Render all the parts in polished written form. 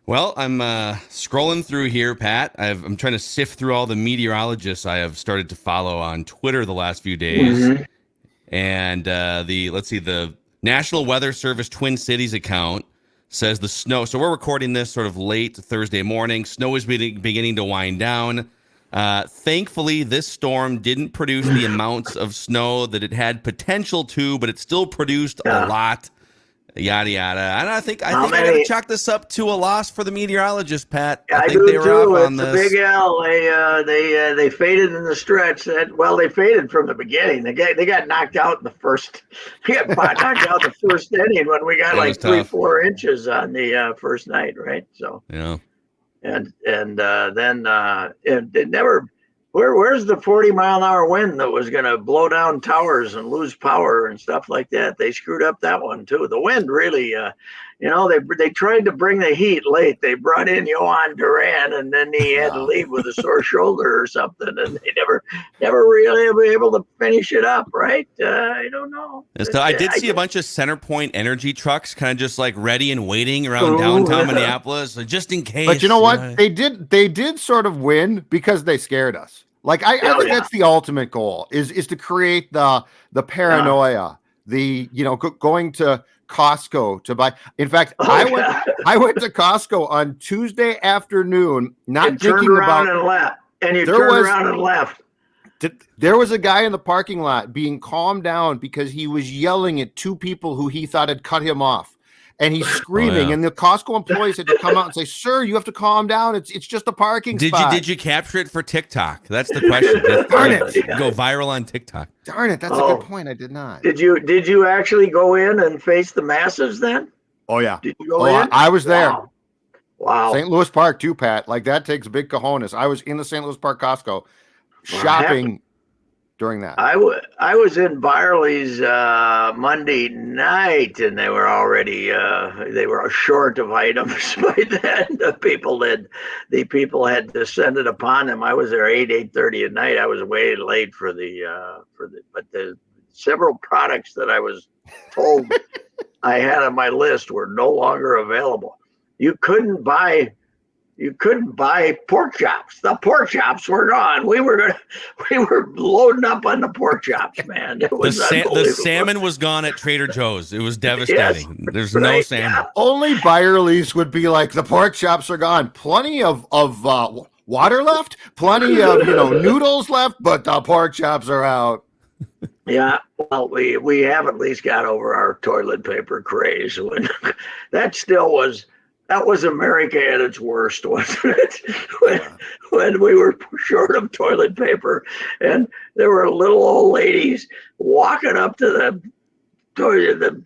Well, I'm scrolling through here, Pat. I'm trying to sift through all the meteorologists I have started to follow on Twitter the last few days. Mm-hmm. And the National Weather Service Twin Cities account says the snow. So we're recording this sort of late Thursday morning. Snow is beginning to wind down. Thankfully, this storm didn't produce the amounts of snow that it had potential to, but it still produced a lot. Yada yada. And I think I got to chalk this up to a loss for the meteorologists, Pat. I think they were too. off on it's this. A big L. They faded in the stretch. They faded from the beginning. They got knocked out in the first. They got knocked out the first inning when we got like 3-4 inches on the first night, right? So yeah. And then it never. Where's the 40-mile-an-hour wind that was going to blow down towers and lose power and stuff like that? They screwed up that one too. The wind really, they tried to bring the heat late. They brought in Johan Duran, and then he had to leave with a sore shoulder or something, and they never really were able to finish it up. Right? I don't know. So I did see a bunch of center point energy trucks, kind of just like ready and waiting around downtown Minneapolis, just in case. But you know what? They did sort of win because they scared us. Like I think that's the ultimate goal is to create the paranoia, going to Costco to buy. In fact, I went to Costco on Tuesday afternoon, not thinking about and left, and you turned around and left. There was a guy in the parking lot being calmed down because he was yelling at two people who he thought had cut him off. And he's screaming, and the Costco employees had to come out and say, "Sir, you have to calm down. It's just a parking spot." Did you capture it for TikTok? That's the question. Darn it! Go viral on TikTok. Darn it! That's a good point. I did not. Did you actually go in and face the masses then? Oh yeah. Did you go in? I was there. Wow. St. Louis Park too, Pat. Like that takes big cojones. I was in the St. Louis Park Costco shopping during that. I was in Byerly's Monday night, and they were already they were short of items by then. The people had descended upon them. I was there 8:30 at night. I was way late for the several products that I was told I had on my list were no longer available. You couldn't buy pork chops. The pork chops were gone. We were loading up on the pork chops, man. It was the salmon was gone at Trader Joe's. It was devastating. Yes, There's no salmon. Yeah. Only Byerly's would be like, the pork chops are gone. Plenty of water left. Plenty of noodles left, but the pork chops are out. Yeah, well, we have at least got over our toilet paper craze. That was America at its worst, wasn't it? When we were short of toilet paper, and there were little old ladies walking up to the toilet,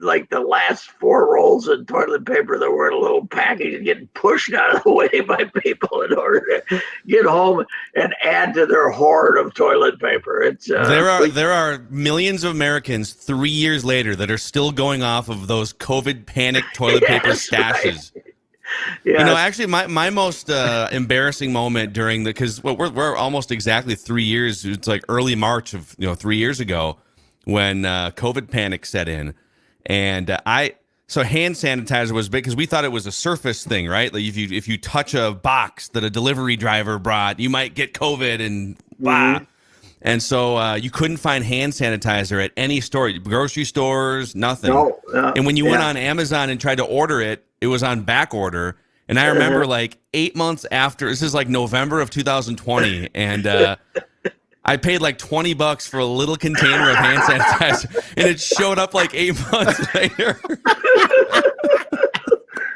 like the last 4 rolls of toilet paper that were in a little package, and getting pushed out of the way by people in order to get home and add to their hoard of toilet paper. It's there are millions of Americans 3 years later that are still going off of those COVID panic toilet paper stashes. Right. Yes. Actually, my most embarrassing moment during because we're almost exactly 3 years. It's like early March of 3 years ago when COVID panic set in. And so hand sanitizer was big because we thought it was a surface thing, right? Like if you touch a box that a delivery driver brought, you might get COVID and blah. And so you couldn't find hand sanitizer at any store, grocery stores, nothing. No, and when you went on Amazon and tried to order it, it was on back order. And I remember like 8 months after, this is like November of 2020, and I paid like $20 for a little container of hand sanitizer, and it showed up like 8 months later.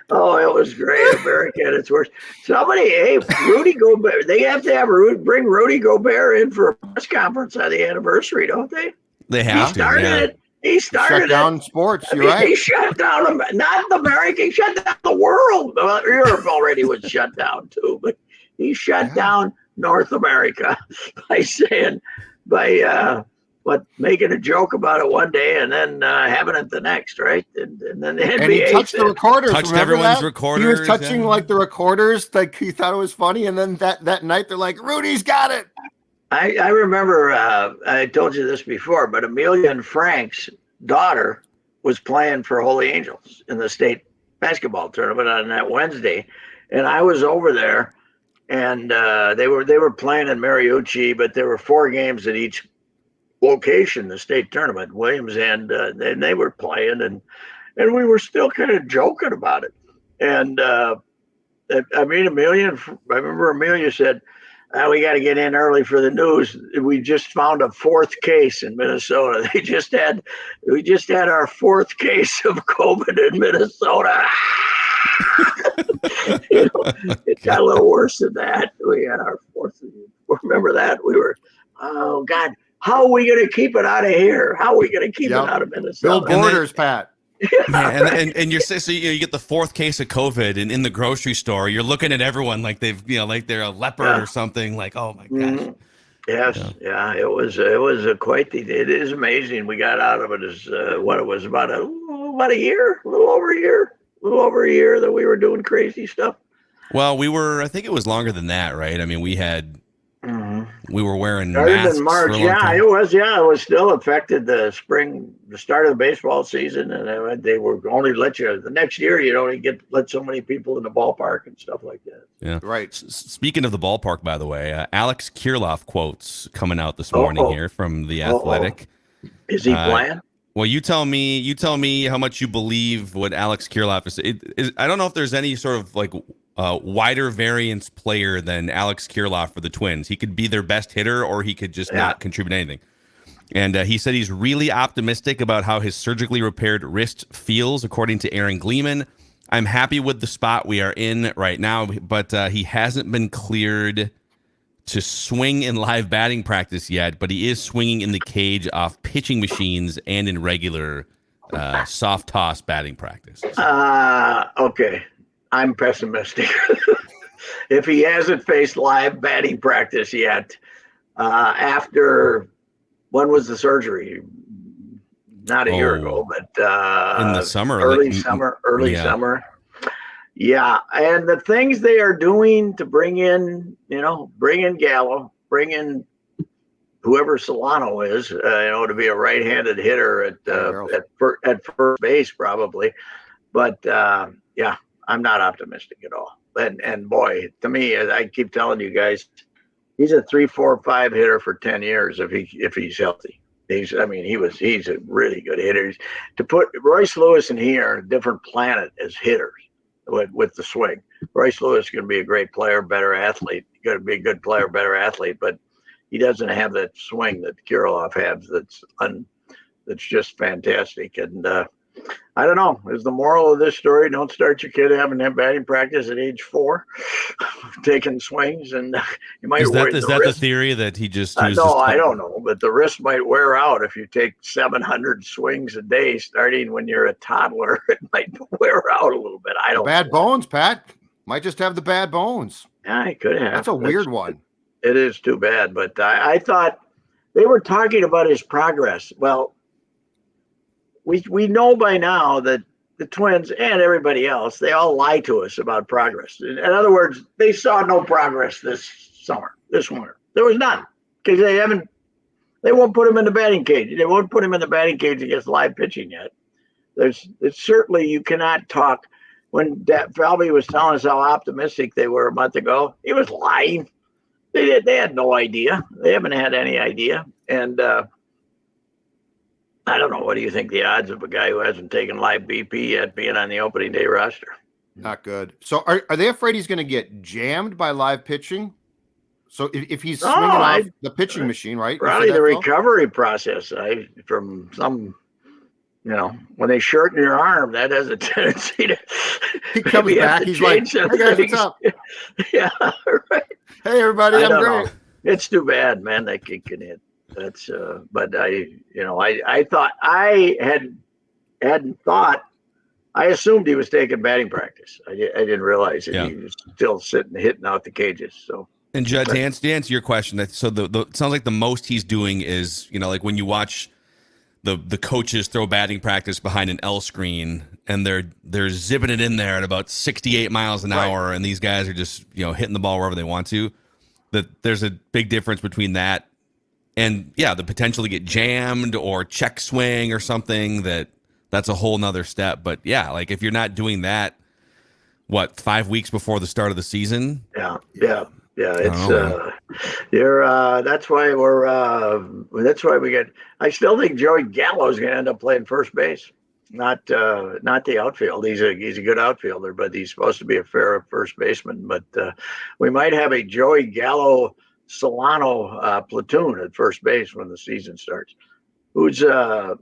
Oh, it was great. America at its worst. Rudy Gobert, they have to bring Rudy Gobert in for a press conference on the anniversary, don't they? They have He started it. He started shut down sports. You're right. He shut down not America. He shut down the world. Well, Europe already was shut down too, but he shut down North America making a joke about it one day and then having it the next, right? And then the NBA and he touched the recorders. Touched everyone's recorders. He was touching like the recorders, like he thought it was funny. And then that night they're like, "Rudy's got it." I remember I told you this before, but Amelia and Frank's daughter was playing for Holy Angels in the state basketball tournament on that Wednesday, and I was over there, and they were playing in Mariucci, but there were 4 games at each location, the state tournament, Williams, and they were playing, and we were still kind of joking about it. And I mean, I remember Amelia said, we got to get in early for the news. We just found a 4th case in Minnesota. We just had our 4th case of COVID in Minnesota. It got a little worse than that. We had our 4th. Remember that? We were, oh God, how are we going to keep it out of here? How are we going to keep it out of Minnesota? Build borders, Pat. Yeah, and you're so you get the 4th case of COVID, and in the grocery store, you're looking at everyone like they've like they're a leopard or something. Like, oh my gosh. Mm-hmm. Yes, it was quite the. It is amazing. We got out of it as what it was about a year, a little over a year that we were doing crazy stuff. Well, I think it was longer than that, right? I mean, we were wearing started masks in March. For a long time. It was still affected the start of the baseball season, and they were only let you the next year. You'd only let so many people in the ballpark and stuff like that. Yeah, right. Speaking of the ballpark, by the way, Alex Kirilloff quotes coming out this morning here from the Athletic. Is he playing? Well, you tell me how much you believe what Alex Kirilloff is. I don't know if there's any sort of like wider variance player than Alex Kirilloff for the Twins. He could be their best hitter, or he could just not contribute anything. And he said he's really optimistic about how his surgically repaired wrist feels, according to Aaron Gleeman. I'm happy with the spot we are in right now, but he hasn't been cleared to swing in live batting practice yet, but he is swinging in the cage off pitching machines and in regular soft toss batting practice. Okay. I'm pessimistic. If he hasn't faced live batting practice yet, after when was the surgery? Not a year ago, but in the summer, early summer. Yeah, and the things they are doing to bring in Gallo, bring in whoever Solano is, to be a right-handed hitter at first base probably, but I'm not optimistic at all. And boy, to me, I keep telling you guys, he's a 3, 4, 5 hitter for 10 years if he's healthy. He's a really good hitter. To put Royce Lewis and he are a different planet as hitters with the swing. Royce Lewis is going to be a great player, better athlete. Going to be a good player, better athlete, but he doesn't have that swing that Kirilloff has. That's just fantastic. And I don't know. Is the moral of this story: don't start your kid having that batting practice at age 4, taking swings, and you might. Is that the theory that he just? I don't know, but the wrist might wear out if you take 700 swings a day, starting when you're a toddler. It might wear out a little bit. I don't. Bad bones, Pat. Might just have the bad bones. Yeah, it could have. That's a weird one. It is too bad, but I thought they were talking about his progress. Well. We know by now that the Twins and everybody else, they all lie to us about progress. In other words, they saw no progress this winter. There was none because they won't put him in the batting cage. They won't put him in the batting cage against live pitching yet. It's certainly you cannot talk. When Falvey was telling us how optimistic they were a month ago, he was lying. They had no idea. They haven't had any idea. And, I don't know. What do you think the odds of a guy who hasn't taken live BP yet being on the opening day roster? Not good. So are they afraid he's going to get jammed by live pitching? So if he's swinging off the pitching machine, right? Probably the recovery process. From some, when they shorten your arm, that has a tendency to. He comes back. He's like, "Hey guys, what's up?" Yeah, right. Hey everybody, I'm great. Know. It's too bad, man. That kid can hit. That's but I thought I assumed he was taking batting practice. I didn't realize that he was still sitting hitting out the cages. So and Judd, to answer your question, so the sounds like the most he's doing is like when you watch the coaches throw batting practice behind an L screen and they're zipping it in there at about 68 miles an hour, and these guys are just hitting the ball wherever they want to. That there's a big difference between that. And the potential to get jammed or check swing or something that that's a whole nother step. But yeah, like if you're not doing that, what, 5 weeks before the start of the season? Yeah. It's that's why we get. I still think Joey Gallo's going to end up playing first base, not the outfield. He's a good outfielder, but he's supposed to be a fair first baseman. But we might have a Joey Gallo Solano platoon at first base when the season starts. Who's that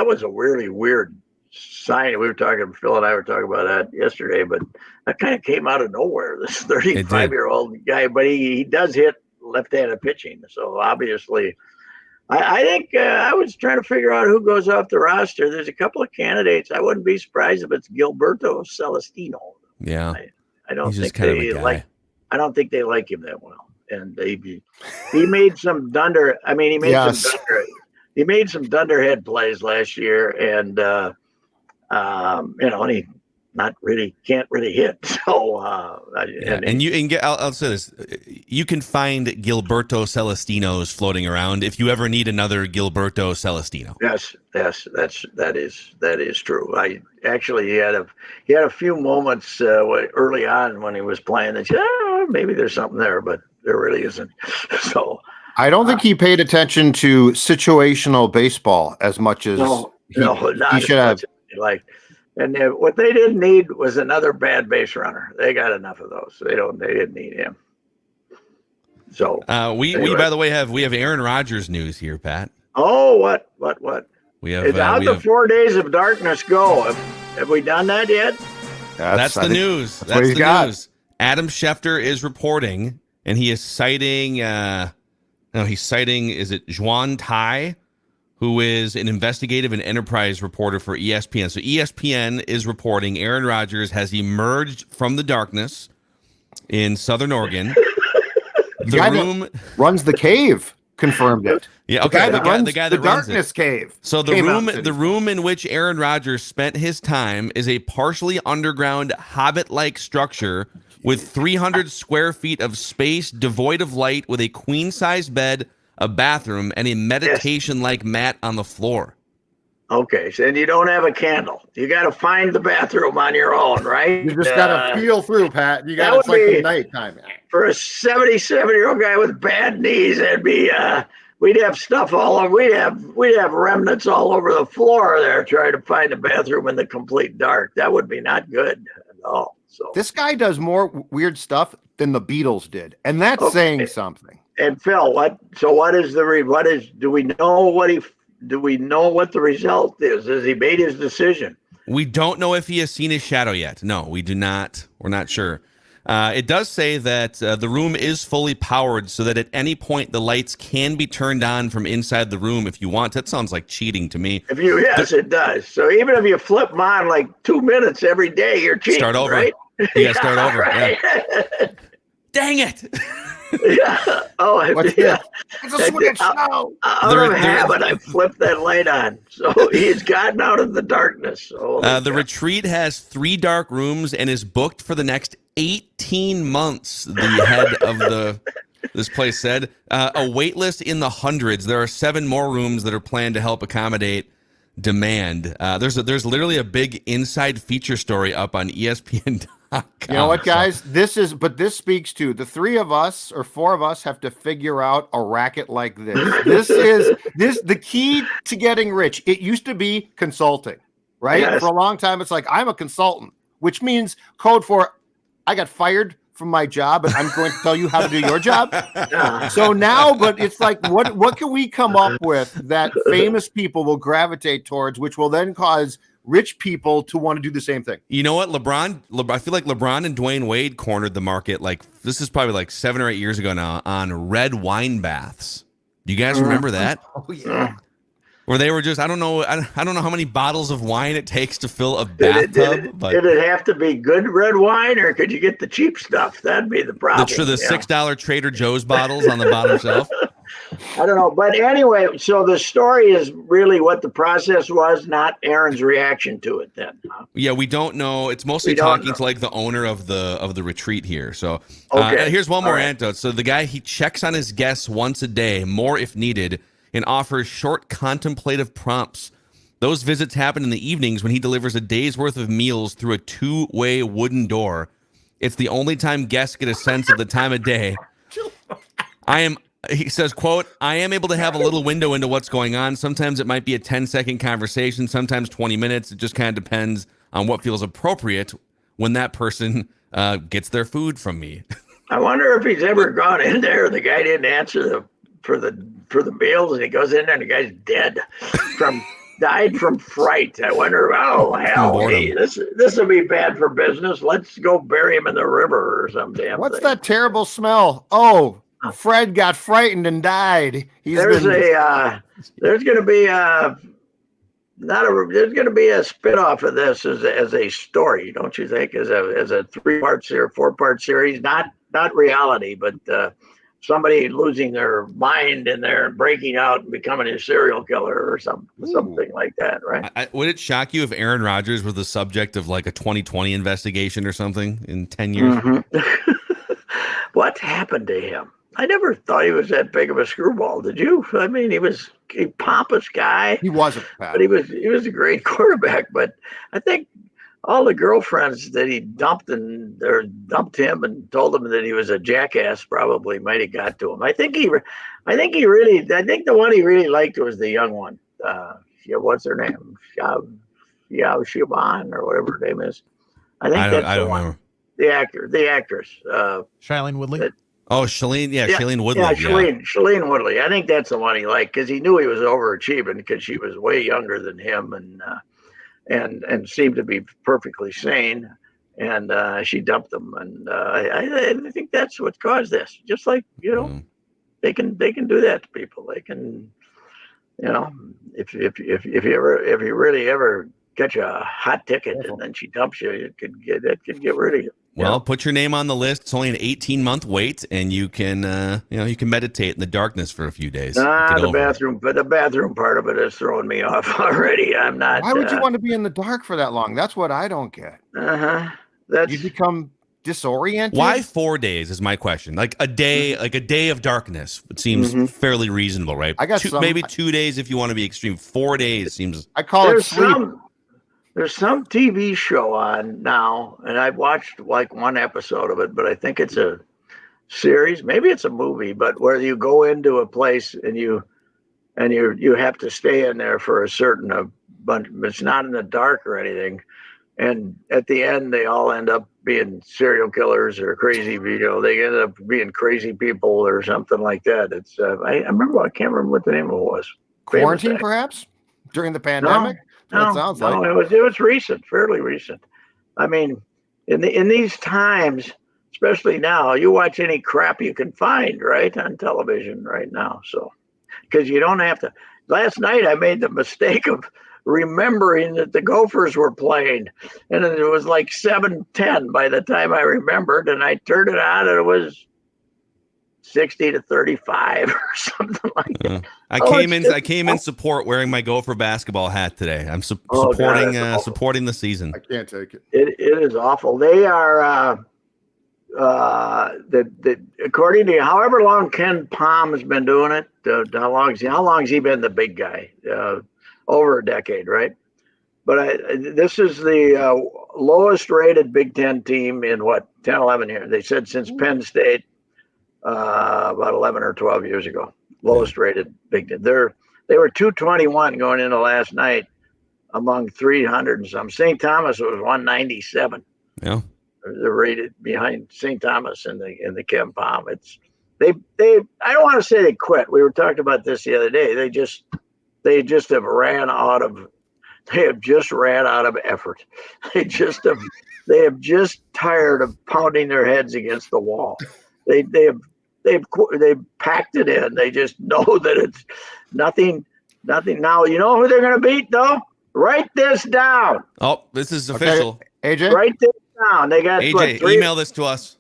was a really weird sign. Phil and I were talking about that yesterday, but that kind of came out of nowhere. This 35-year-old guy, but he does hit left-handed pitching. So obviously, I think I was trying to figure out who goes off the roster. There's a couple of candidates. I wouldn't be surprised if it's Gilberto Celestino. Yeah, I don't think they like. I don't think they like him that well. And he made some dunder. I mean, he made some dunderhead plays last year, and and he can't really hit. So I'll say this: you can find Gilberto Celestinos floating around if you ever need another Gilberto Celestino. Yes, that is true. I actually he had a few moments early on when he was playing that maybe there's something there, but there really isn't. So I don't think he paid attention to situational baseball as much as he should have. And what they didn't need was another bad base runner. They got enough of those. They didn't need him. So we by the way have Aaron Rodgers news here, Pat. Oh, what? We have how'd the 4 days of darkness go? Have we done that yet? That's the news. That's the news. Adam Schefter is reporting, and he is citing is it Juan Tai, who is an investigative and enterprise reporter for ESPN. So ESPN is reporting Aaron Rodgers has emerged from the darkness in Southern Oregon. The guy that runs the cave confirmed it. Yeah, okay. The guy that runs darkness cave. So the room in which Aaron Rodgers spent his time is a partially underground Hobbit-like structure with 300 square feet of space devoid of light, with a queen-size bed, a bathroom, and a meditation-like mat on the floor. Okay, so and you don't have a candle. You got to find the bathroom on your own, right? You just got to feel through, Pat. You got to like nighttime. For a 77-year-old guy with bad knees, it'd be we'd have stuff all over. We'd have remnants all over the floor there trying to find a bathroom in the complete dark. That would be not good at all. So this guy does more weird stuff than the Beatles did, and that's saying something. And Phil, do we know what the result is? Has he made his decision? We don't know if he has seen his shadow yet. No, we do not. We're not sure. It does say that the room is fully powered so that at any point the lights can be turned on from inside the room if you want. That sounds like cheating to me. Yes, it does. So even if you flip them on like 2 minutes every day, you're cheating. Start over. Right? You got to start over. Right. Yeah. Dang it. Yeah. Oh, yeah. It's a switch now. Out of habit, I flipped that light on. So he's gotten out of the darkness. The retreat has 3 dark rooms and is booked for the next 18 months, the head of this place said. A wait list in the hundreds. There are 7 more rooms that are planned to help accommodate demand. There's literally a big inside feature story up on ESPN.com. You know what, guys? This speaks to the 3 of us or 4 of us have to figure out a racket like this. The key to getting rich. It used to be consulting, right? Yes. For a long time, it's like I'm a consultant, which means code for I got fired from my job and I'm going to tell you how to do your job. So now, but it's like, what can we come up with that famous people will gravitate towards, which will then cause rich people to want to do the same thing? You know what? I feel like LeBron and Dwayne Wade cornered the market. Like this is probably like 7 or 8 years ago now on red wine baths. Do you guys remember that? Oh yeah. Where they were just, I don't know how many bottles of wine it takes to fill a bathtub. Did it have to be good red wine, or could you get the cheap stuff? That'd be the problem. The $6 Trader Joe's bottles on the bottom shelf. I don't know. But anyway, so the story is really what the process was, not Aaron's reaction to it then. Huh? Yeah, we don't know. It's mostly talking to like the owner of the retreat here. So here's one more anecdote. So the guy, he checks on his guests once a day, more if needed, and offers short contemplative prompts Those visits happen in the evenings when he delivers a day's worth of meals through a two-way wooden door. It's the only time guests get a sense of the time of day. He says, quote, I am able to have a little window into what's going on. Sometimes it might be a 10-second conversation, sometimes 20 minutes. It just kind of depends on what feels appropriate when that person gets their food from me. I wonder if he's ever gone in there. The guy didn't answer for the meals, and he goes in there, and the guy's dead died from fright. I wonder. Oh hell, hey, this will be bad for business. Let's go bury him in the river or some damn What's thing. that terrible smell? Oh, Fred got frightened and died. There's going to be a spinoff of this as a story, don't you think? As a 3-part series, 4-part series, not reality, but somebody losing their mind in there and breaking out and becoming a serial killer or something like that, right? Would it shock you if Aaron Rodgers was the subject of like a 2020 investigation or something in 10 years? Mm-hmm. What happened to him? I never thought he was that big of a screwball. Did you? I mean, he was a pompous guy. He wasn't, but he was a great quarterback. But I think all the girlfriends that he dumped him and told him that he was a jackass probably might have got to him. I think the one he really liked was the young one. What's her name? Siobhan or whatever her name is. I don't remember. The actress. Shailene Woodley. Shailene Woodley. Shailene Woodley. I think that's the one he liked because he knew he was overachieving because she was way younger than him and seemed to be perfectly sane. And she dumped him. And I think that's what caused this. Just like, they can do that to people. They can, if you really ever catch a hot ticket and then she dumps you, it could get rid of you. Well, put your name on the list. It's only an 18-month wait, and you can, you can meditate in the darkness for a few days. The bathroom part of it is throwing me off already. I'm not. Why would you want to be in the dark for that long? That's what I don't get. You become disoriented. Why 4 days is my question. Like a day of darkness. It seems fairly reasonable, right? I got maybe 2 days if you want to be extreme. 4 days seems. I call it sleep. There's some TV show on now, and I've watched like one episode of it, but I think it's a series. Maybe it's a movie, but where you go into a place and you have to stay in there for a certain bunch. It's not in the dark or anything. And at the end, they all end up being serial killers or crazy. They end up being crazy people or something like that. It's I can't remember what the name of it was. Quarantine, perhaps during the pandemic. No, it sounds like it was recent, fairly recent. I mean, in these times, especially now, you watch any crap you can find right on television right now. So, because you don't have to. Last night, I made the mistake of remembering that the Gophers were playing, and it was like 7:10 by the time I remembered, and I turned it on, and it was 60-35 or something like that. I came in support wearing my Gopher basketball hat today. I'm supporting the season. I can't take it. It is awful. They are according to however long Ken Palm has been doing it. How long has he been the big guy? Over a decade, right? But this is the lowest rated Big Ten team in 10, 11 years. They said since Penn State. About 11 or 12 years ago, lowest rated Big Ten. They were 221 going into last night among 300 and some. St. Thomas was 197. Yeah, they're rated behind St. Thomas in the Ken Palm. It's they. I don't want to say they quit. We were talking about this the other day. They just have ran out of. They have just ran out of effort. They have just tired of pounding their heads against the wall. They've packed it in. They just know that it's nothing. Now, you know who they're going to beat, though? Write this down. Oh, this is official. Okay. AJ? Write this down. They got AJ, email this to us.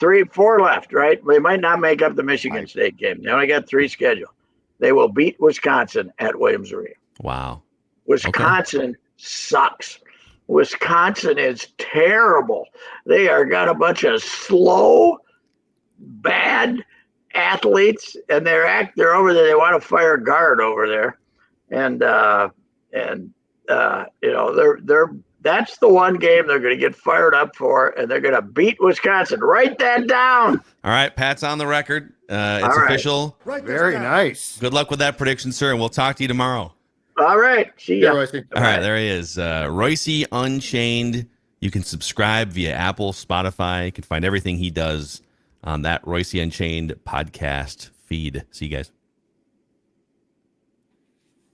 4 left, right? They might not make up the Michigan State game. They only got 3 scheduled. They will beat Wisconsin at Williams Arena. Wow. Wisconsin sucks. Wisconsin is terrible. They got a bunch of slow, bad athletes, and they're over there. They want to fire a guard over there, and and that's the one game they're going to get fired up for, and they're going to beat Wisconsin. Write that down. All right, Pat's on the record. It's All right. official. Very nice. Good luck with that prediction, sir, and we'll talk to you tomorrow. All right. See ya. Yeah, I think- All right, there he is. Reusse Unchained. You can subscribe via Apple, Spotify. You can find everything he does on that Reusse Unchained podcast feed. See you guys.